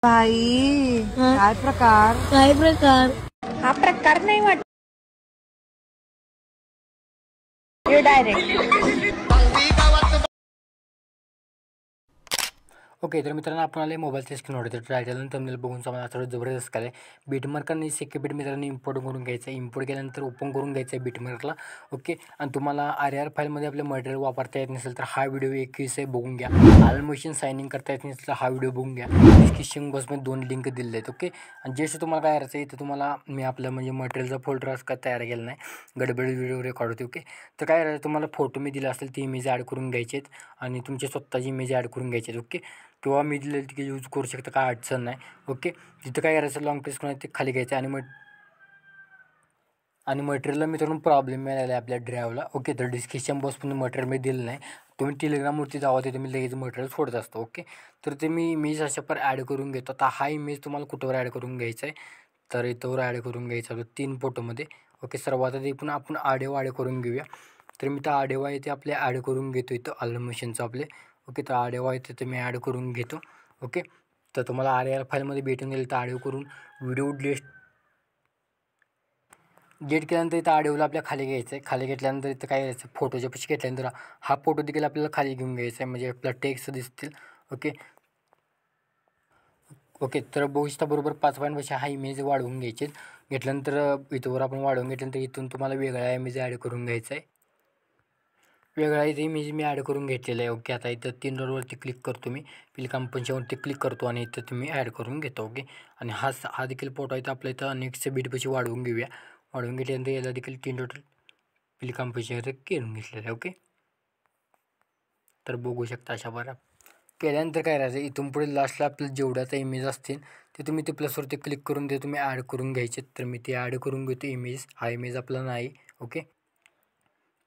बाई हा? काय प्रकार काय प्रकार? हा प्रकार नाही वाटत डायरेक्ट ओके, तर मित्रांनो आपण आले मोबाईलच्या स्क्रीन होते. तर टायटल थंबनेल बघून समजा थोडं जबरदस्त काय बीटमार्करने सेक्युरिटी मित्रांनो इम्पोर्ट करून घ्यायचं. इम्पोर्ट केल्यानंतर ओपन करून घ्यायचं आहे बीटमार्करला. ओके, आणि तुम्हाला RR फाईलमध्ये आपलं मटेरियल वापरता येत नसेल तर हा व्हिडिओ 21 आहे, बघून घ्या. ऑलमोशन सायनिंग करता येत नसेल तर हा व्हिडिओ बघून घ्या. डिस्क्रिप्शन बॉक्समध्ये 2 लिंक दिलेले आहेत. ओके, आणि जस्ट तुम्हाला काय करायचं आहे, इथं तुम्हाला मी आपलं म्हणजे मटेरियलचा फोल्डर असं काय तयार केला नाही, गडबड व्हिडिओ रेकॉर्ड होते. ओके, तर काय करायचं, तुम्हाला फोटो मी दिला असेल ती इमेज ॲड करून घ्यायची आहेत आणि तुमची स्वतःची इमेज ॲड करून घ्यायची आहेत. ओके, किंवा मी दिलेलं तिथे यूज करू शकता, काय अडचण नाही. ओके, तिथं काय करायचं, लॉंग प्रेस करून ते खाली घ्यायचं आणि मटेरियलला मित्रांनो प्रॉब्लेम मिळाला आहे आपल्या ड्राईव्हला. ओके, तर डिस्क्रिप्शन बॉक्समध्ये मटेरियल मी दिलं नाही, तुम्ही टेलिग्रामवरती जावा, तिथे मी लगेच मटेरियल सोडत असतो. ओके, तर ते मी इमेज अशा पर ॲड करून घेतो. आता हा इमेज तुम्हाला कुठवर ॲड करून घ्यायचा आहे, तर इथंवर ॲड करून घ्यायचा होता 3 फोटोमध्ये. ओके, सर्वात आधी पण आपण ऑडिओ ॲड करून घेऊया. तर मी तर ऑडिओ आहे ते आपले ॲड करून घेतो इथं ऑलमोशनचं आपले. ओके, तर ऑडिओ आहे ते मी ॲड करून घेतो. ओके, तर तुम्हाला RR फाईलमध्ये भेटून गेलं तर ऑडिओ करून व्हिडिओ डिलीट केल्यानंतर इथं ऑडिओला आपल्या खाली घ्यायचं आहे. खाली घेतल्यानंतर इथं काय करायचं, फोटोच्या पैसे घेतल्यानंतर हा फोटो देखील आपल्याला खाली घेऊन घ्यायचा आहे, म्हणजे आपला टेक्स्ट दिसतील. ओके ओके, तर बघू शकता बरोबर 5 पॉईंट हा इमेज वाढवून घ्यायचे. घेतल्यानंतर इथंवर आपण वाढवून घेतल्यानंतर इथून तुम्हाला वेगळा इमेज ॲड करून घ्यायचा आहे. वेगळा इथे इमेज मी ॲड करून घेतलेला आहे. ओके, आता इथं 3 डॉटवरती क्लिक करतो मी, फिल कंपनीच्यावरती क्लिक करतो आणि इथं तुम्ही ॲड करून घेतो. ओके, आणि हा देखील फोटो आहे तर आपल्या इथं नेक्स्ट बीटपाशी वाढवून घेऊया. वाढवून घेतल्यानंतर याला देखील 3 डॉट फिल कंपनीच्यावरती करून घेतलेलं आहे. ओके, तर बघू शकता अशा बरं केल्यानंतर काय करायचं, इथून पुढे लास्टला आपलं जेवढ्याचा इमेज असतील ते तुम्ही ते प्लसवरती क्लिक करून ते तुम्ही ॲड करून घ्यायचे. तर मी ते ॲड करून घेतो इमेज. हा इमेज आपला नाही. ओके,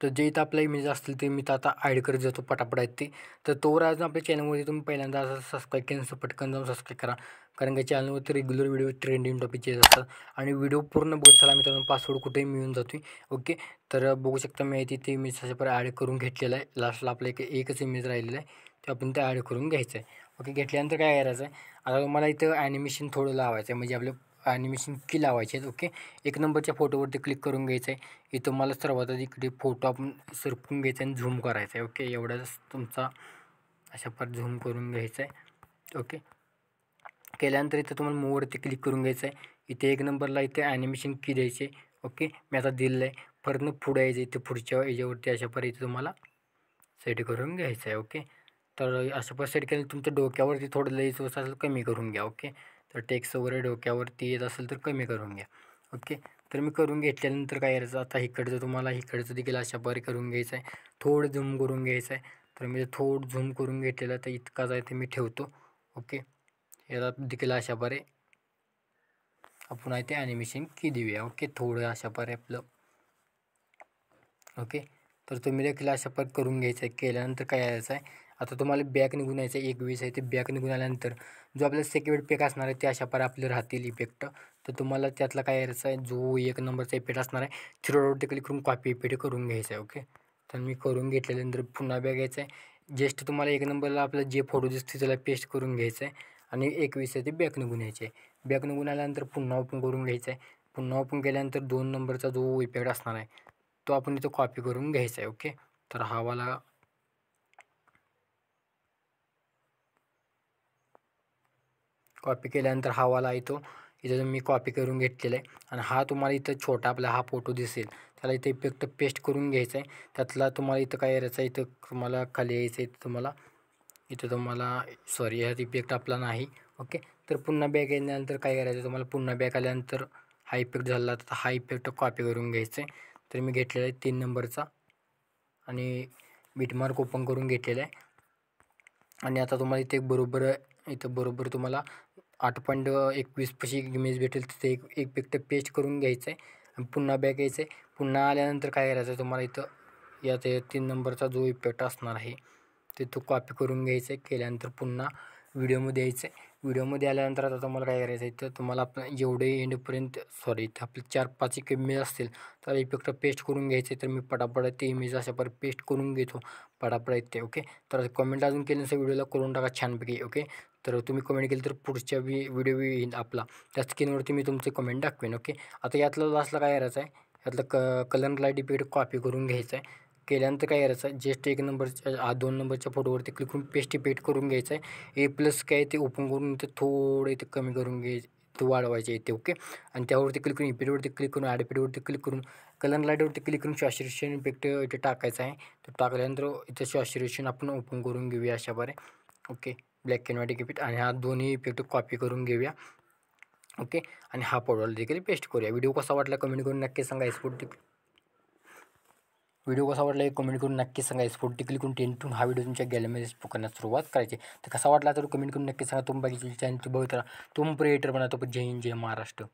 तर जे इथं आपला इमेज असतील ते मी तर आता ॲड करत जातो पटापट आहेत ते. तर तोवर अजून आपल्या चॅनलवरती तुम्ही पहिल्यांदा असं सबस्क्राईब केलं नसेल पटकन जाऊन सबस्क्राईब करा, कारण की चॅनलवरती रेग्युलर व्हिडिओ ट्रेंडिंग टॉपिकचे असतात आणि व्हिडिओ पूर्ण बघत चला मित्रांनो, पासवर्ड कुठेही मिळून जातो. ओके, तर बघू शकता मी तिथे इमेज अशा ॲड करून घेतलेला आहे. लास्टला आपलं एकच इमेज राहिलेला आहे, ते आपण ते ॲड करून घ्यायचं आहे. ओके, घेतल्यानंतर काय करायचं आहे, आता तुम्हाला इथं ॲनिमेशन थोडं लावायचं आहे, म्हणजे आपलं ॲनिमेशन की लावायचे आहेत. ओके, 1 नंबरच्या फोटोवरती क्लिक करून घ्यायचं आहे. इथं मला सर्वात आधी इकडे फोटो आपण सरकून घ्यायचा आणि झूम करायचा आहे. ओके, एवढाच तुमचा अशा पर झूम करून घ्यायचा आहे. ओके, केल्यानंतर इथं तुम्हाला मूववरती क्लिक करून घ्यायचं आहे. इथे 1 नंबरला इथे ॲनिमेशन की द्यायचे. ओके, मी आता दिलेलं आहे. परत पुढे यायचं, इथे पुढच्या याच्यावरती अशा पर इथे तुम्हाला सेट करून घ्यायचं आहे. ओके, तर अशा पर सेट केलं तुमच्या डोक्यावरती थोडं लईच असेल कमी करून घ्या. ओके, तर टेक्स्ट वगैरे डोक्यावरती येत असेल तर कमी करून घ्या. ओके, तर मी करून घेतल्यानंतर काय करायचं, आता इकडचं तुम्हाला इकडचं देखील अशा प्रकारे करून घ्यायचं आहे. थोडं झूम करून घ्यायचं आहे. तर मी थोडं झूम करून घेतलेलं तर इतकाच आहे ते मी ठेवतो. ओके, याला देखील अशा प्रकारे आपण आहे ते ॲनिमेशन की देऊया. ओके, थोडं अशा प्रकारे आपलं. ओके, तर तुम्ही देखील अशा प्रकारे करून घ्यायचं आहे. केल्यानंतर काय करायचं आहे, आता तुम्हाला बॅक निघून यायचं आहे. 1:20 आहे ते बॅक निघून आल्यानंतर जो आपल्याला सेक्युरिटी पॅक असणार आहे ते अशा प्रकारे आपले राहतील इफेक्ट. तर तुम्हाला त्यातला काय करायचं आहे, जो 1 नंबरचा इफेक्ट असणार आहे 3 डॉटवरती क्लिक करून कॉपी इफेक्ट करून घ्यायचा आहे. ओके, तर मी करून घेतल्यानंतर पुन्हा बॅक घ्यायचं आहे. जस्ट तुम्हाला 1 नंबरला आपलं जे फोटो दिसते त्याला पेस्ट करून घ्यायचं आहे आणि 21 आहे ते बॅक निघून यायचे आहे. बॅक निघून आल्यानंतर पुन्हा ओपन करून घ्यायचं आहे. पुन्हा ओपन केल्यानंतर 2 नंबरचा जो इफेक्ट असणार आहे तो आपण इथं कॉपी करून घ्यायचा आहे. ओके, तर हा वाला कॉपी केल्यानंतर हा वाला येतो इथं मी कॉपी करून घेतलेला आहे आणि हा तुम्हाला इथं छोटा आपला हा फोटो दिसेल त्याला इथं इफेक्ट पेस्ट करून घ्यायचा आहे. त्यातला तुम्हाला इथं काय करायचं आहे, इथं तुम्हाला खाली यायचं आहे. इथं तुम्हाला सॉरी ह्यात इफेक्ट आपला नाही. ओके, तर पुन्हा बॅक येण्यानंतर काय करायचं, तुम्हाला पुन्हा बॅक आल्यानंतर हा इफेक्ट झाला तर हा इफेक्ट कॉपी करून घ्यायचा आहे. तर मी घेतलेला आहे 3 नंबरचा आणि बीटमार्क ओपन करून घेतलेला आहे. आणि आता तुम्हाला इथं बरोबर तुम्हाला 8.21 पाशी इमेज भेटेल, तिथे एक इफेक्ट पेस्ट करून घ्यायचं आहे आणि पुन्हा बॅक यायचं आहे. पुन्हा आल्यानंतर काय करायचं, तुम्हाला इथं यात 3 नंबरचा जो इफेक्ट असणार आहे ते तो कॉपी करून घ्यायचा आहे. केल्यानंतर पुन्हा व्हिडिओमध्ये यायचं आहे. व्हिडिओमध्ये आल्यानंतर आता तुम्हाला काय करायचं आहे, तर तुम्हाला आपण जेवढे एंडपर्यंत इथं आपले 4-5 एक इमेज असतील तर इफेक्ट पेस्ट करून घ्यायचे. तर मी पटापट ते इमेज अशा पर पेस्ट करून घेतो पटापट येते. ओके, तर कमेंट अजून केली नसेल व्हिडिओला करून टाका छानपैकी. ओके, तर तुम्ही कमेंट केली तर पुढच्या व्हिडिओ येईल आपला, त्या स्क्रीनवरती मी तुमचे कमेंट दाखवेन. ओके, आता यातलं लास्टला काय करायचं आहे, यातलं कलर लाईट इफेक्ट कॉपी करून घ्यायचं आहे. केल्यानंतर काय करायचं आहे, जस्ट 1 नंबरच्या 2 नंबरच्या फोटोवरती क्लिक करून पेस्ट इफेक्ट करून घ्यायचं आहे. प्लस काय ते ओपन करून ते थोडे ते कमी करून घ्यायचे, ते वाढवायचे येते. ओके, आणि त्यावरती क्लिक करून इफेक्टवरती क्लिक करून ॲड इफेक्टवरती क्लिक करून कलर लाईटवरती क्लिक करून सॅच्युरेशन इफेक्ट इथे टाकायचा आहे. तर टाकल्यानंतर इथं सॅच्युरेशन आपण ओपन करून घेऊया अशा बरे. Okay, black and white effect आणि हा दोन्ही इफेक्ट कॉपी करून घेऊया. ओके, आणि हा फोटोला देखील पेस्ट करूया. व्हिडिओ कसा वाटला कमेंट करून नक्की सांगा. व्हिडिओ कसा वाटला एक कमेंट करून नक्की सांगा. स्फोट क्लिक करून टेंटून हा व्हिडिओ तुमच्या गॅलरीमध्ये करण्यास सुरुवात करायची. तर कसा वाटला तर कमेंट करून नक्की सांगा. तुम्ही बाकीचे चॅनल बघत राहा. तुम क्रिएटर बनवतो. जय हिंद, जय महाराष्ट्र.